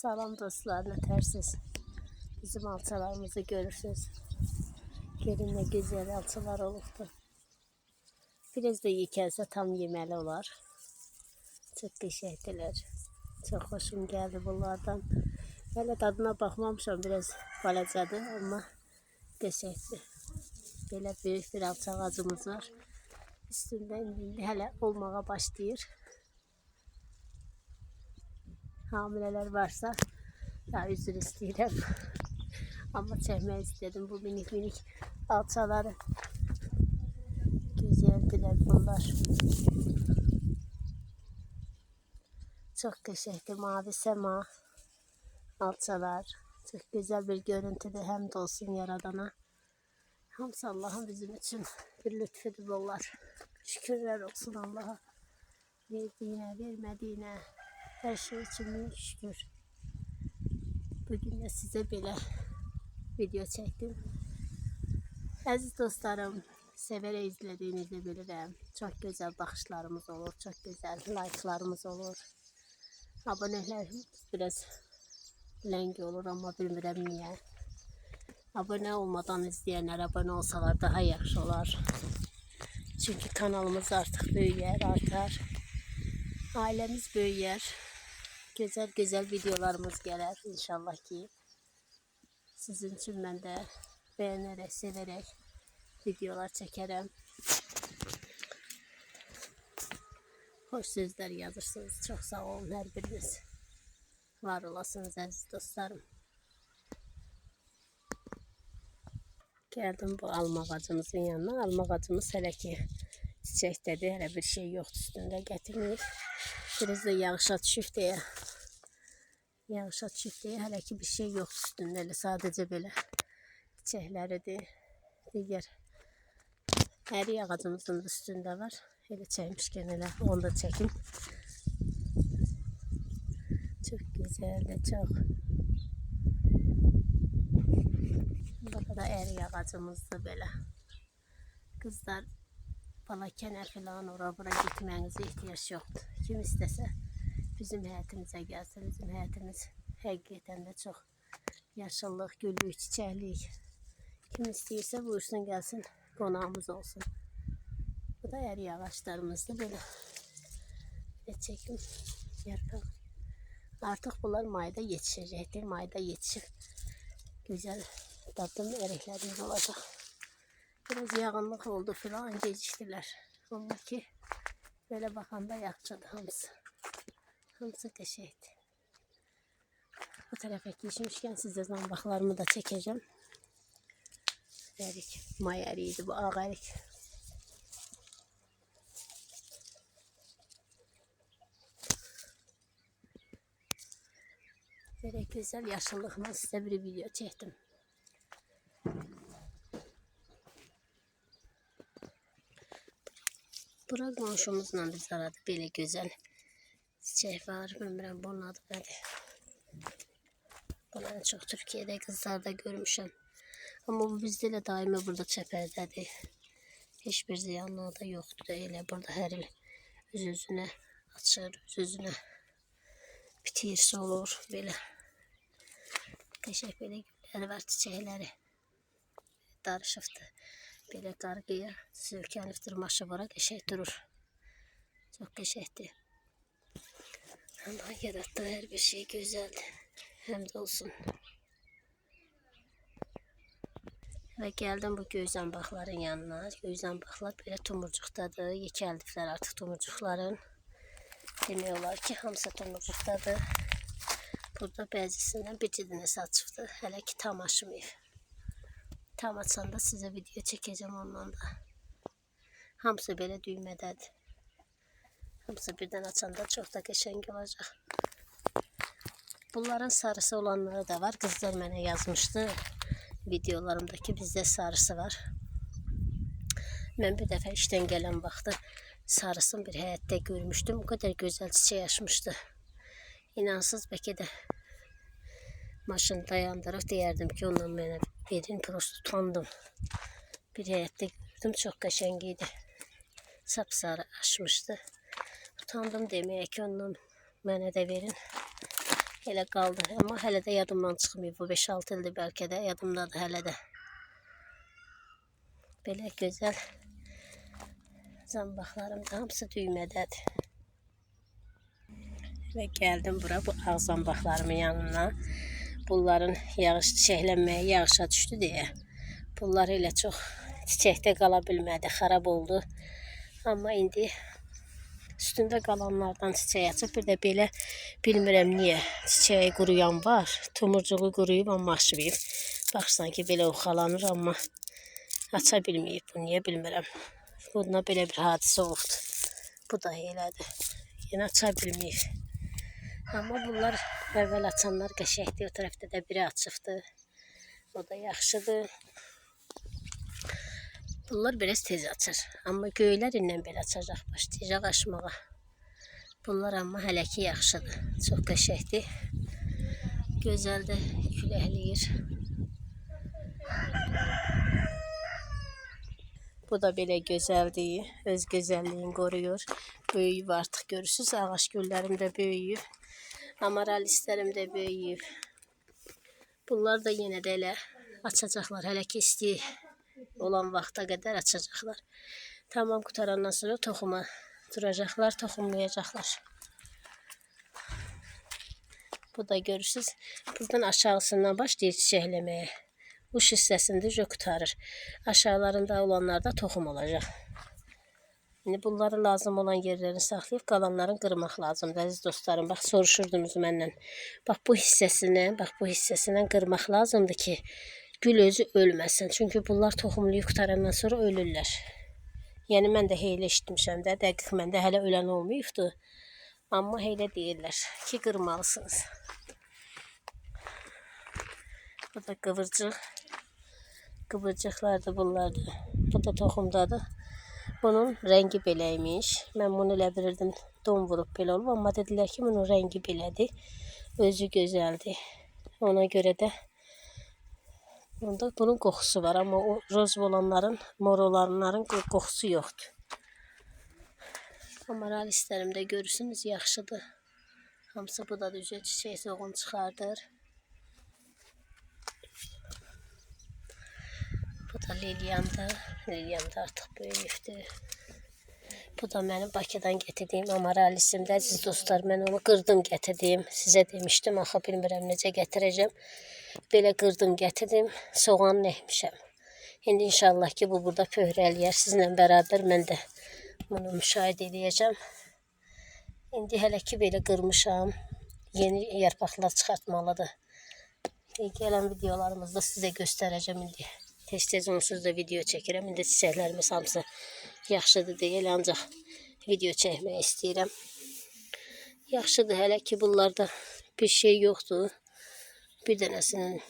Salam dostlar, nətərsiz? Bizim alçalarımızı görürsünüz. Gelin ne güzel alçalar olubdur. Biraz da yekəlsə tam yeməli olar. Çok qəşəngdilər. Çok hoşum geldi bunlardan. Hələ tadına baxmamışam, biraz balacadır amma qəşəngdir. Belə büyük bir alça ağacımız var. Üstündə indi hələ olmağa başlayır. Hamileler varsa ya üzür istəyirəm. Amma çəkmək istedim bu minik alçaları. Güzeldiler bunlar. Çok qəşəngdir, mavi sema alçalar. Çok güzel bir görüntüdür, həmd olsun yaradana. Hamısı Allah'ın bizim için bir lütfüdür bunlar. Şükürler olsun Allah'a. Verdiğine, vermediğine. Her şey için bin şükür. Bugün de size böyle video çektim. Aziz dostlarım, severek izlediğinizi bilirəm. Çok güzel bakışlarımız olur, çok güzel like'larımız olur. Abonelerimiz biraz ləngi olur ama bilmirəm niye. Abone olmadan izleyenler abone olsalar daha yaxşı olar. Çünkü kanalımız artık büyüyer, artar. Ailemiz büyüyer. Güzel videolarımız gelir inşallah ki. Sizin için ben de beğenerek, severek videolar çekerim. Hoş sözler yazırsınız. Çok sağ olun her biriniz. Var olasınız aziz dostlarım. Geldim bu alma ağacımızın yanına. Alma ağacımız hele ki çiçekdədir. Hele bir şey yoktu üstünde getirmeyip. Biraz da yağışa düşüb deyə. Yağışa düşüb deyə hələ ki bir şey yox üstündə. Sadəcə belə çiçəkləridir. Digər ərik ağacımızın üstündə var. Elə çəkmişkən elə onu da çəkim. Çox gözəldir, çox. Burada ərik ağacımızdır belə. Qızlar Balakənə falan ora-bura gitməyinizə ehtiyac yoxdur. Kim istəsə bizim həyətimizə gəlsin. Bizim həyətimiz həqiqətən də çox yaşıllıq, güllük, çiçəklik. Kim istəyirsə buyursun gəlsin, qonağımız olsun. Bu da ərik ağaçlarımızdır belə. Belə çəkim yarpaq. Artıq bunlar mayda yetişəcəkdir. Mayda yetişib gözəl dadlı əriklərimiz olacaq. Biraz yağınlıq oldu filan, geciktiler. Amma ki böyle bakanda yaxşıdır hamısı. Hamısı qəşəngdir. Bu tarafa geçmişken size zambaqlarımı da çekeceğim. Ərik, may əriğidir bu, ağ ərik. Böyle güzel yaşıllıqla size bir video çektim. Bura qonşumuzla biz arada belə gözəl çiçək var. Bilmirəm bunun adı nədir. Bunları çox Türkiyədə qızlarda görmüşəm. Amma bu bizdə elə daimi burada çəpərdədir. Heç bir ziyanlığı da yoxdur da elə burada hər il öz-özünə açır, öz-özünə bitirsə olur belə. Qəşəng belə gülləri var, çiçəkləri darışıbdır. Belə qarğıya sökənibdir, maşı vura qəşəng durur. Çox qəşəngdir. Allah yarattığı hər bir şey gözəldir. Həmd olsun. Və gəldim bu göy zambaqların yanına. Göy zambaqlar belə tumurcuqdadır. Yekəldiklər artıq tumurcuqların. Demək olar ki, hamısı tumurcuqdadır. Burada bəzisindən bir cidinəsi açıbdır. Hələ ki tam açmayıb. Tam açanda size video çekeceğim ondan da. Hamısı böyle düymədədir. Hamısı birden açanda çok da qəşəng olacaq. Bunların sarısı olanları da var. Kızlar mənə yazmıştı videolarımdaki bizde sarısı var. Mən bir dəfə işten gelen vaxtı sarısını bir həyətdə görmüştüm. O kadar güzel çiçək açmıştı. İnansız bəlkə də maşını dayandırıb deyərdim ki ondan mənə verin, prosto utandım. Bir həyətdə gördüm, çox qəşəng idi. Sapsarı açmışdı. Utandım deməyə ki ondan mənə də verin. Elə qaldı. Amma hələ də yadımdan çıxmıyor. Bu 5-6 ildir bəlkə də yadımdadır hələ də. Belə gözəl zambaqlarım da hamısı düymədədir. Və gəldim bura bu ağ zambaqlarımın yanına. Bunların yağış çiçəklənməyə yağışa düşdü deyə. Bunlar elə çox çiçəkdə qala bilmədi, xarab oldu. Amma indi üstündə qalanlardan çiçək açıb. Bir də belə bilmirəm niyə çiçəyi quruyan var. Tumurcuğu quruyub, amma açmayıb. Baxırsan ki, belə oxalanır, amma aça bilməyib. Bu niyə bilmirəm. Buna belə bir hadisə oldu. Bu da elədir. Yenə aça bilməyib. Amma bunlar əvvəl açanlar qəşəkdir. O tərəfdə də biri açıbdır. O da yaxşıdır. Bunlar biraz tez açır. Amma göylər ilə belə açacaq, başlayacaq açmağa. Bunlar amma hələ ki yaxşıdır. Çox qəşəkdir. Gözəldir, küləhləyir. Bu da belə gözəldir. Öz gözəlliyini qoruyur. Böyüyüb artıq görürsünüz. Ağac güllərim də böyüyüb. Amaralislərim də böyüyüb. Bunlar da yenə də elə açacaqlar. Hələ ki isti olan vaxta qədər açacaqlar. Tamam qutarandan sonra toxuma duracaqlar, toxumlayacaqlar. Bu da görürsünüz. Buradan aşağısından başlayır çiçəkləməyə. Uç hissəsində qutarır. Aşağılarında olanlarda toxum olacaq. İndi bunları lazım olan yerlərini saxlayıb qalanlarını qırmaq lazımdır əziz dostlarım. Bax soruşurdunuz məndən. Bax bu hissəsindən qırmaq lazımdır ki, gül özü ölməsin. Çünki bunlar toxumlayıb qutarandan sonra ölürlər. Yəni mən də heylə eşitmişəm də, dəqiq məndə hələ ölən olmayıbdı. Amma heylə deyirlər ki, qırmalısınız. Bu da qıvırcıq. Qıvırcıqlar da bunlardır. Bu da toxumdadır. Bunun rəngi beləymiş. Mən bunu elə bilirdim don vurub belə olub. Amma dedilər ki, bunun rəngi belədir. Özü gözəldir. Ona görə də bunun qoxusu var. Amma o roz olanların, mor olanların qoxusu yoxdur. Amaralislərim də görürsünüz, yaxşıdır. Hamısı bu da düzə çiçək soğun çıxardır. Bu da liliyamdır. Liliyam da artıq böyüyübdür. Bu da mənim Bakıdan gətirdiyim amaralisimdir. Əziz dostlar, mən onu qırdım gətirdim. Sizə demişdim, axı bilmirəm necə gətirəcəm. Belə qırdım gətirdim. Soğanı əkmişəm. İndi inşallah ki, bu burada pöhrəliyər. Sizinlə bərabər mən də bunu müşahidə edəcəm. İndi hələ ki belə qırmışam. Yeni yarpaqlar çıxartmalıdır. Gələn videolarımızda sizə göstərəcəm indi. Tez-tez onsuz da video çəkirəm. İndi çiçəklərimiz hamısı yaxşıdır deyil, ancaq video çəkmək istəyirəm. Yaxşıdır, hələ ki bunlarda bir şey yoxdur. Bir dənəsinin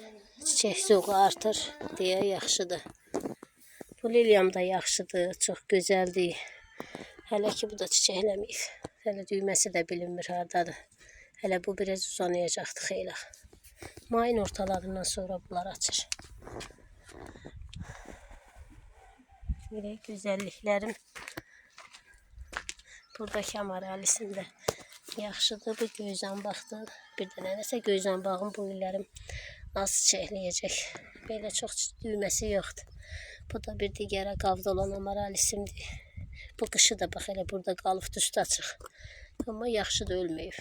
çiçək soğuğu artır deyə yaxşıdır. Bu liliyam da yaxşıdır, çox gözəldir. Hələ ki bu da çiçəkləməyib. Hələ düyməsi də bilinmir hardadır. Hələ bu biraz uzanacaqdı xeyli. Mayın ortalarından sonra bunlar açır. Belə gözəlliklərim. Buradakı amaralisim də yaxşıdır. Bu göyzambaqdır. Bir dənə nəsə göyzambağın bu illərim az çiçəkləyəcək. Belə çox düyməsi yoxdur. Bu da bir digərə qavda olan amaralisimdir. Bu qışı da bax elə burada qalıb üstü açıq. Amma yaxşı da ölməyib.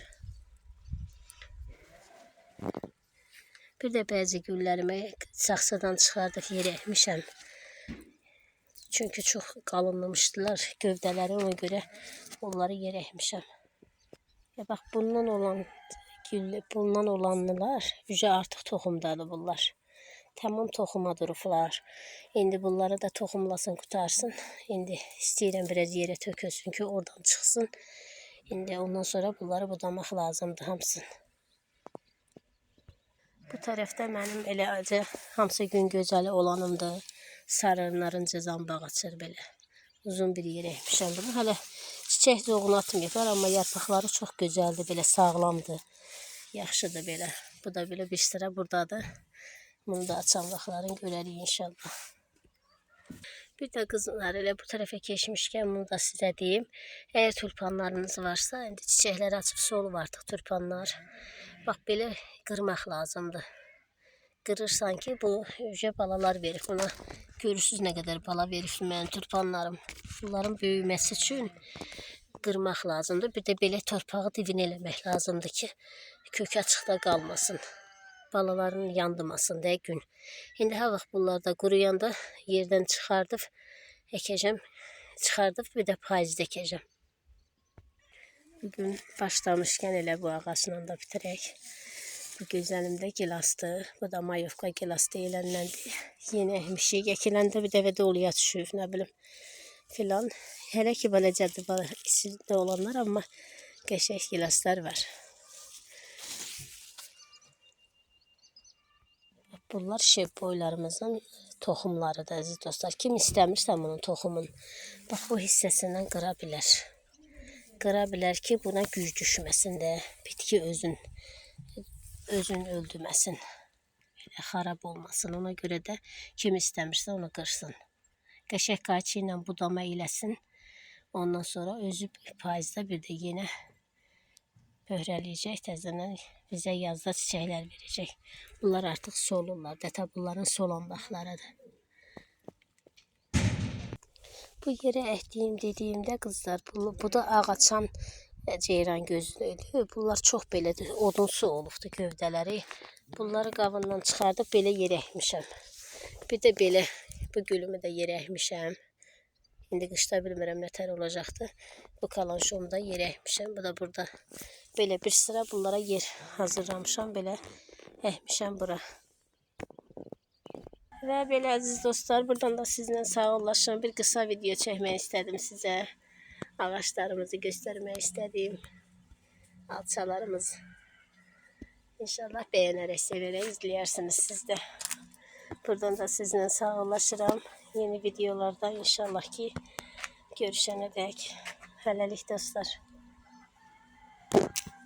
Bir də bəzi güllərimi saxsadan çıxardıb yerə əkmişəm. Çünki çox qalınlamışdılar gövdələri, ona görə onları yerə əkmişəm. Bax bundan olanlar üzə artıq toxumdadır bunlar. Tamam toxuma durublar. İndi bunları da toxumlasın, qutarsın. İndi istəyirəm biraz yerə tökülsün ki, oradan çıxsın. İndi ondan sonra bunları budamaq lazımdır hamısını. Bu tərəfdə mənim elə acı hamısı gün gözəli olanımdır. Sarı narıncı zambaq açır belə. Uzun bir yerə əkmişəm bunu. Hələ çiçək zoğunu atmayıblar, amma yarpaqları çox gözəldir, belə sağlamdır. Yaxşıdır belə. Bu da belə bir sıra buradadır. Bunu da açan vaxtların görərik inşallah. Bir de kızlar elə bu tarafa geçmişken bunu da size diyeyim. Eğer tulpanlarınız varsa, indi çiçekler açıp solub artıq tulpanlar. Bak belə qırmaq lazımdır. Qırırsan ki bu ücə balalar verir. Buna görürsünüz ne kadar bala verir mənim tulpanlarım. Bunların büyümesi için qırmaq lazımdır. Bir də belə torpağı dibinə eləmək lazımdır ki kök açıqda qalmasın. Balaların yandımasın da gün. İndi ha vaxt bunlar da quruyanda yerdən çıxardıb əkəcəm. Çıxardıb bir də payızda əkəcəm. Bugün başlamışkən elə bu ağacla da bitirək. Bu gözəlimdə gilasdır. Bu da mayovka gilas deyilənləndir. Yeni əkmişik. Əkiləndə bir dəvə doluya düşüb, nə bilim filan. Hələ ki beləcədir içində olanlar, amma qəşəng gilaslar var. Bunlar şef boylarımızın toxumlarıdır əziz dostlar. Kim istəmirsə bunun toxumun, bax bu hissəsindən qıra bilər. Qıra bilər ki buna güc düşməsin də, bitki özün öldürməsin. Belə xarab olmasın. Ona görə də kim istəmirsə onu qırsın. Qəşəng qayçı ilə budama eləsin. Ondan sonra özü payızda bir də yenə böhrələyəcək, təzədən bizə yazda çiçəklər verəcək. Bunlar artıq solurlar. Dətə bunların solan vaxtlarıdır. Bu yerə əkdiyim dediyimdə qızlar, bu da ağaçan ceyran gözlüydü. Bunlar çox belədir, odunsu olubdu gövdələri. Bunları qabından çıxardıb belə yerə əkmişəm. Bir də belə bu gülümü də yerə əkmişəm. İndi qışda bilmirəm nətər olacaqdı. Bu kalanşomu da yerə əkmişəm. Bu da burada belə bir sıra bunlara yer hazırlamışam. Belə əkmişəm bura. Və belə əziz dostlar, buradan da sizinlə sağollaşın. Bir qısa video çəkmək istədim sizə. Ağaçlarımızı göstərmək istədim. Alçalarımız. İnşallah bəyənərək, sevərək izləyərsiniz siz də. Buradan da sizinlə sağollaşıram. Yeni videolarda inşallah ki görüşənə dək. Hələlik dostlar.